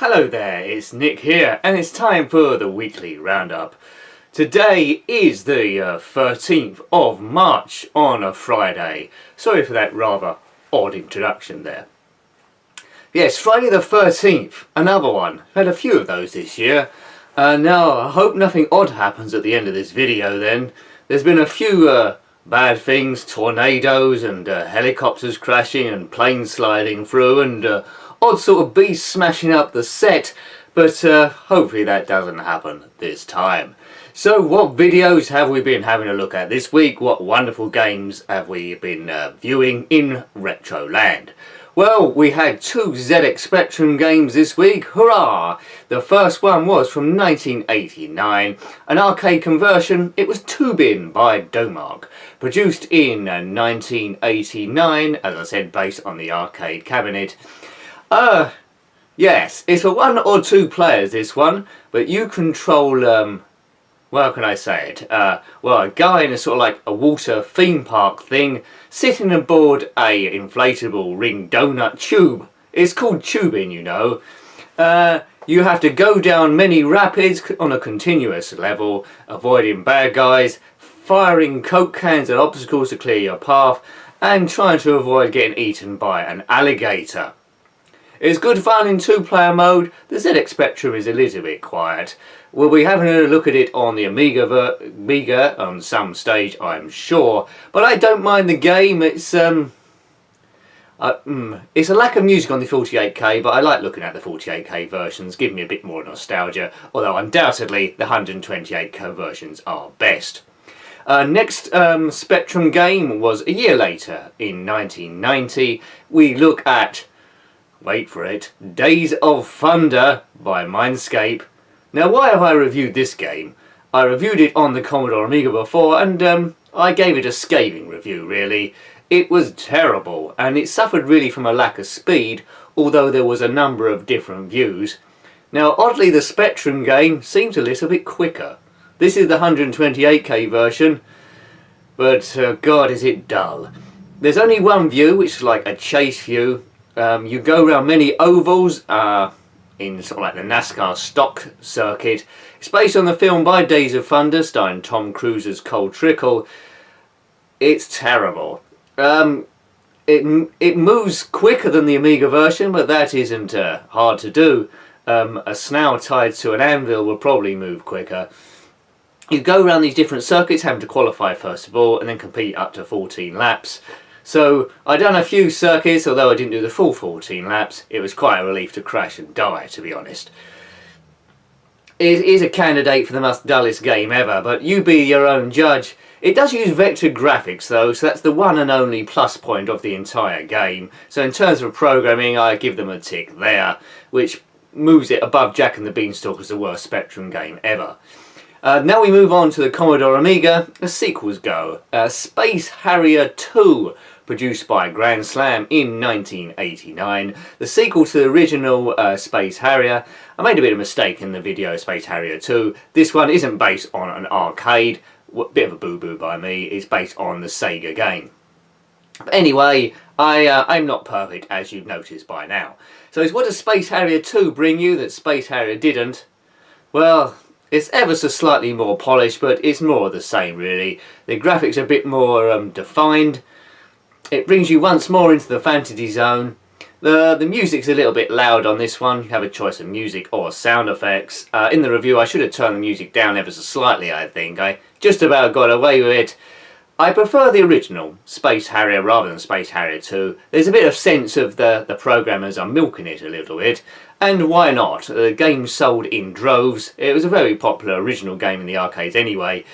Hello there, it's Nick here, and it's time for the weekly roundup. Today is the 13th of March on a Friday. Sorry for that rather odd introduction there. Yes, Friday the 13th, another one. Had a few of those this year. Now, I hope nothing odd happens at the end of this video then. There's been a few bad things, tornadoes and helicopters crashing and planes sliding through and odd sort of beasts smashing up the set, but hopefully that doesn't happen this time. So what videos have we been having a look at this week? What wonderful games have we been viewing in Retroland? Well, we had two ZX Spectrum games this week, hurrah! The first one was from 1989, an arcade conversion. It was TOOBIN by Domark, produced in 1989, as I said, based on the arcade cabinet. Yes, it's for one or two players this one, but you control, well, how can I say it? Well, a guy in a sort of like a water theme park thing, sitting aboard a inflatable ring donut tube. It's called tubing, you know. You have to go down many rapids on a continuous level, avoiding bad guys, firing coke cans at obstacles to clear your path, and trying to avoid getting eaten by an alligator. It's good fun in two-player mode. The ZX Spectrum is a little bit quiet. We'll be having a look at it on the Amiga on some stage, I'm sure. But I don't mind the game. It's a lack of music on the 48K, but I like looking at the 48K versions. Give me a bit more nostalgia. Although undoubtedly the 128K versions are best. Next Spectrum game was a year later, in 1990. We look at, wait for it, Days of Thunder by Mindscape. Now, why have I reviewed this game? I reviewed it on the Commodore Amiga before, and I gave it a scathing review, really. It was terrible, and it suffered really from a lack of speed, although there was a number of different views. Now, oddly, the Spectrum game seems a little bit quicker. This is the 128K version, but God, is it dull. There's only one view, which is like a chase view. You go around many ovals in sort of like the NASCAR stock circuit. It's based on the film by Days of Thunder, starring Tom Cruise as Cole Trickle. It's terrible. It moves quicker than the Amiga version, but that isn't hard to do. A snail tied to an anvil will probably move quicker. You go around these different circuits, having to qualify first of all, and then compete up to 14 laps. So I done a few circuits, although I didn't do the full 14 laps. It was quite a relief to crash and die, to be honest. It is a candidate for the most dullest game ever, but you be your own judge. It does use vector graphics though, so that's the one and only plus point of the entire game. So in terms of programming, I give them a tick there, which moves it above Jack and the Beanstalk as the worst Spectrum game ever. Now we move on to the Commodore Amiga, as sequels go. Space Harrier 2, produced by Grand Slam in 1989. The sequel to the original Space Harrier. I made a bit of a mistake in the video Space Harrier 2. This one isn't based on an arcade. Bit of a boo-boo by me. It's based on the Sega game. But anyway, I'm not perfect, as you've noticed by now. So what does Space Harrier 2 bring you that Space Harrier didn't? Well, it's ever so slightly more polished, but it's more of the same really. The graphics are a bit more defined. It brings you once more into the fantasy zone. The music's a little bit loud on this one. You have a choice of music or sound effects. In the review I should have turned the music down ever so slightly, I think. I just about got away with it. I prefer the original Space Harrier rather than Space Harrier 2. There's a bit of sense of the programmers are milking it a little bit. And why not? The game sold in droves. It was a very popular original game in the arcades anyway.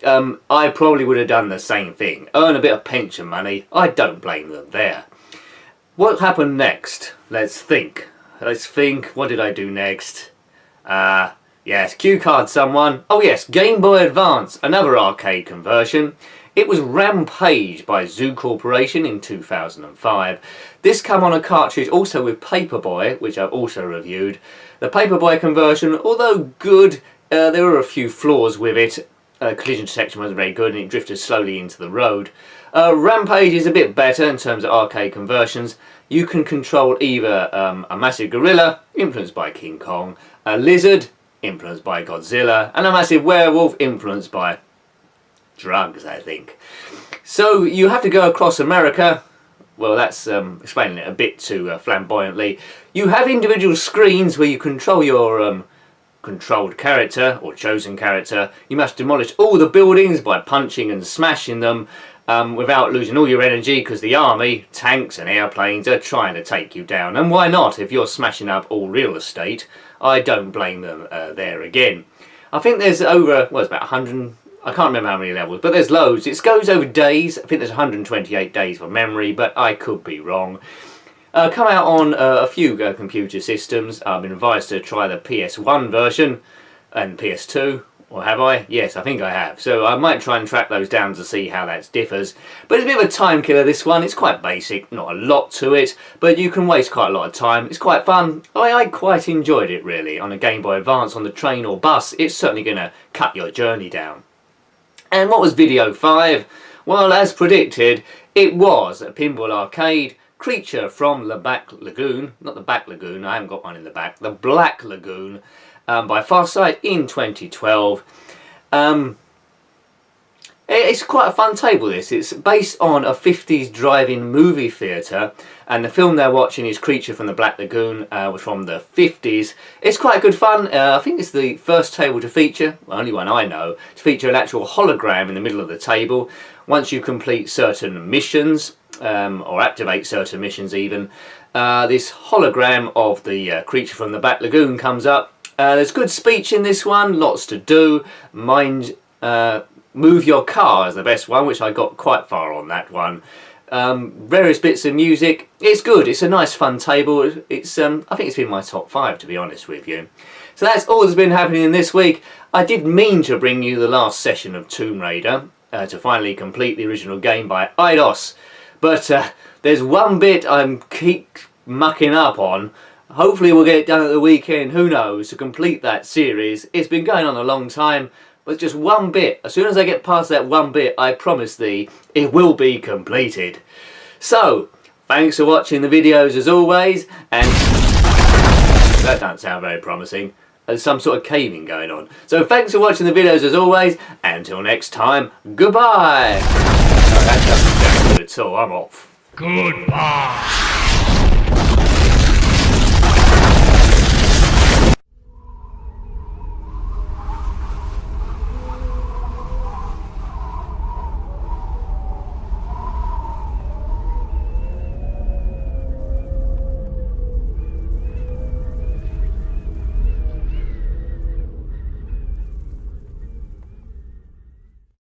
I probably would have done the same thing. Earn a bit of pension money. I don't blame them there. What happened next? Let's think. What did I do next? Yes, cue card someone. Oh yes, Game Boy Advance, another arcade conversion. It was Rampage by Zoo Corporation in 2005. This came on a cartridge also with Paperboy, which I've also reviewed. The Paperboy conversion, although good, there were a few flaws with it. collision detection wasn't very good and it drifted slowly into the road. Rampage is a bit better in terms of arcade conversions. You can control either a massive gorilla, influenced by King Kong, a lizard, influenced by Godzilla, and a massive werewolf, influenced by drugs, I think. So you have to go across America. Well, that's explaining it a bit too flamboyantly. You have individual screens where you control your controlled character or chosen character. You must demolish all the buildings by punching and smashing them without losing all your energy, because the army, tanks and airplanes are trying to take you down. And why not? If you're smashing up all real estate, I don't blame them there again. I think there's over, well, it's about 100, I can't remember how many levels, but there's loads. It goes over days. I think there's 128 days for memory, but I could be wrong. Come out on a few computer systems. I've been advised to try the PS1 version and PS2. Or have I? Yes, I think I have. So I might try and track those down to see how that differs. But it's a bit of a time killer, this one. It's quite basic, not a lot to it, but you can waste quite a lot of time. It's quite fun. I quite enjoyed it, really. On a Game Boy Advance, on the train or bus, it's certainly going to cut your journey down. And what was Video 5? Well, as predicted, it was a pinball arcade. Creature from the Black Lagoon. Not the Back Lagoon, I haven't got one in the back. The Black Lagoon. By Farsight in 2012. It's quite a fun table, this. It's based on a 50s drive-in movie theatre, and the film they're watching is Creature from the Black Lagoon, from the 50s. It's quite good fun. I think it's the first table to feature, well, only one I know, to feature an actual hologram in the middle of the table. Once you complete certain missions, or activate certain missions even, this hologram of the Creature from the Black Lagoon comes up. There's good speech in this one, lots to do. Move Your Car is the best one, which I got quite far on that one. Various bits of music. It's good, it's a nice fun table. It's I think it's been my top 5, to be honest with you. So that's all that's been happening in this week. I did mean to bring you the last session of Tomb Raider to finally complete the original game by INDY. But there's one bit I'm keep mucking up on. Hopefully we'll get it done at the weekend, who knows, to complete that series. It's been going on a long time, but just one bit. As soon as I get past that one bit, I promise thee, it will be completed. So, thanks for watching the videos as always, and that doesn't sound very promising. There's some sort of caving going on. So thanks for watching the videos as always, and until next time, goodbye! No, that doesn't sound good at all, I'm off. Goodbye.